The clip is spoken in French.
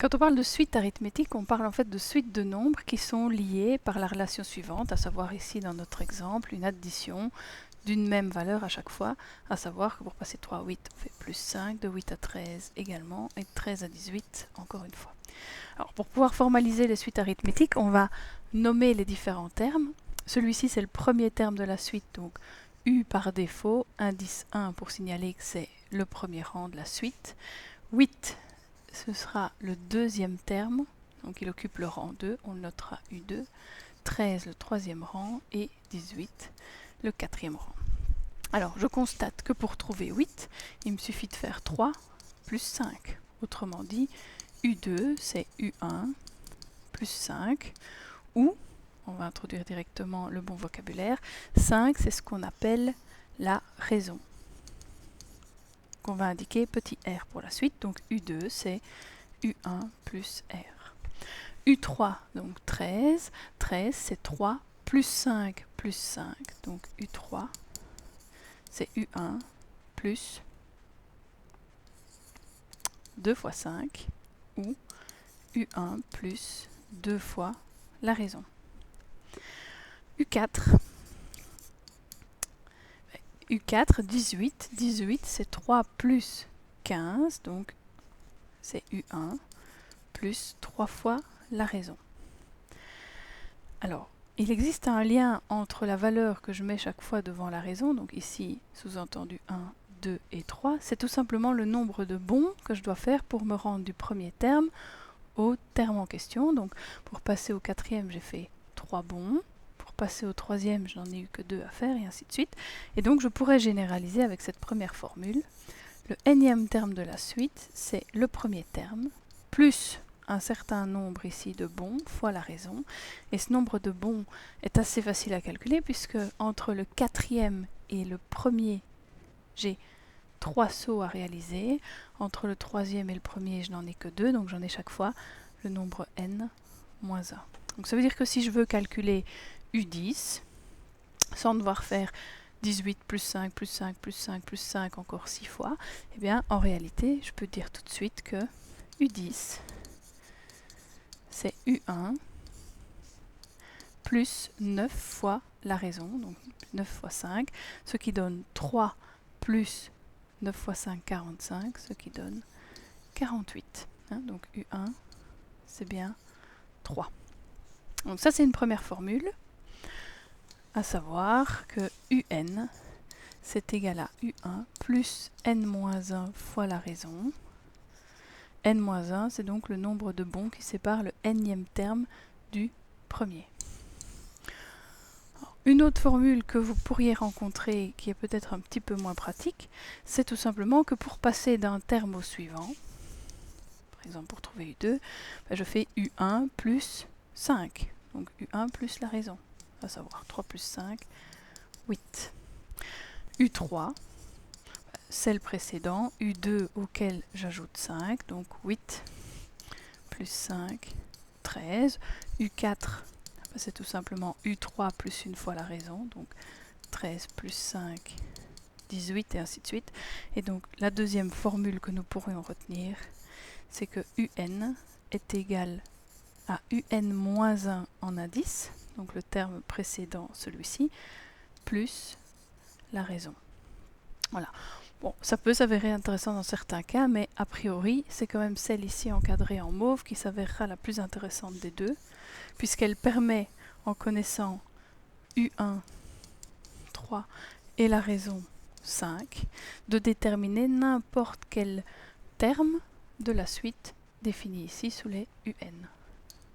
Quand on parle de suite arithmétique, on parle en fait de suite de nombres qui sont liés par la relation suivante, à savoir ici dans notre exemple, une addition d'une même valeur à chaque fois, à savoir que pour passer 3 à 8, on fait plus 5, de 8 à 13 également, et de 13 à 18 encore une fois. Alors pour pouvoir formaliser les suites arithmétiques, on va nommer les différents termes. Celui-ci c'est le premier terme de la suite, donc U par défaut, indice 1 pour signaler que c'est le premier rang de la suite. 8, ce sera le deuxième terme, donc il occupe le rang 2, on le notera U2. 13 le troisième rang et 18 le quatrième rang. Alors je constate que pour trouver 8, il me suffit de faire 3 plus 5. Autrement dit, U2 c'est U1 plus 5, ou, on va introduire directement le bon vocabulaire, 5 c'est ce qu'on appelle la raison, qu'on va indiquer petit r pour la suite, donc U2 c'est U1 plus R. U3, donc 13, 13 c'est 3 plus 5 plus 5, donc U3 c'est U1 plus 2 fois 5, ou U1 plus 2 fois la raison. U4, 18, 18 c'est 3 plus 15, donc c'est U1 plus 3 fois la raison. Alors, il existe un lien entre la valeur que je mets chaque fois devant la raison, donc ici sous-entendu 1, 2 et 3, c'est tout simplement le nombre de bons que je dois faire pour me rendre du premier terme au terme en question. Donc pour passer au quatrième, j'ai fait 3 bons. Pour passer au troisième, je n'en ai eu que 2 à faire, et ainsi de suite. Et donc je pourrais généraliser avec cette première formule. Le nème terme de la suite, c'est le premier terme, plus un certain nombre ici de bons fois la raison. Et ce nombre de bons est assez facile à calculer, puisque entre le quatrième et le premier, j'ai 3 sauts à réaliser. Entre le troisième et le premier, je n'en ai que 2, donc j'en ai chaque fois le nombre n moins 1. Donc ça veut dire que si je veux calculer U10, sans devoir faire 18 plus 5 plus 5 plus 5 plus 5 encore 6 fois, eh bien en réalité, je peux dire tout de suite que U10, c'est U1 plus 9 fois la raison, donc 9 fois 5, ce qui donne 3 plus 9 fois 5, 45, ce qui donne 48. Donc U1, c'est bien 3. Donc ça, c'est une première formule, à savoir que UN, c'est égal à U1 plus n-1 fois la raison. n-1, c'est donc le nombre de bons qui sépare le nème terme du premier. Une autre formule que vous pourriez rencontrer, qui est peut-être un petit peu moins pratique, c'est tout simplement que pour passer d'un terme au suivant, par exemple pour trouver U2, je fais U1 plus 5, donc U1 plus la raison, à savoir 3 plus 5, 8. U3, c'est le précédent, U2 auquel j'ajoute 5, donc 8 plus 5, 13. U4, c'est tout simplement U3 plus une fois la raison, donc 13 plus 5, 18 et ainsi de suite. Et donc la deuxième formule que nous pourrions retenir, c'est que UN est égal à UN-1 en indice, donc le terme précédent celui-ci, plus la raison. Voilà. Bon, ça peut s'avérer intéressant dans certains cas, mais a priori, c'est quand même celle ici encadrée en mauve qui s'avérera la plus intéressante des deux, puisqu'elle permet, en connaissant U1, 3 et la raison 5, de déterminer n'importe quel terme de la suite définie ici sous les UN.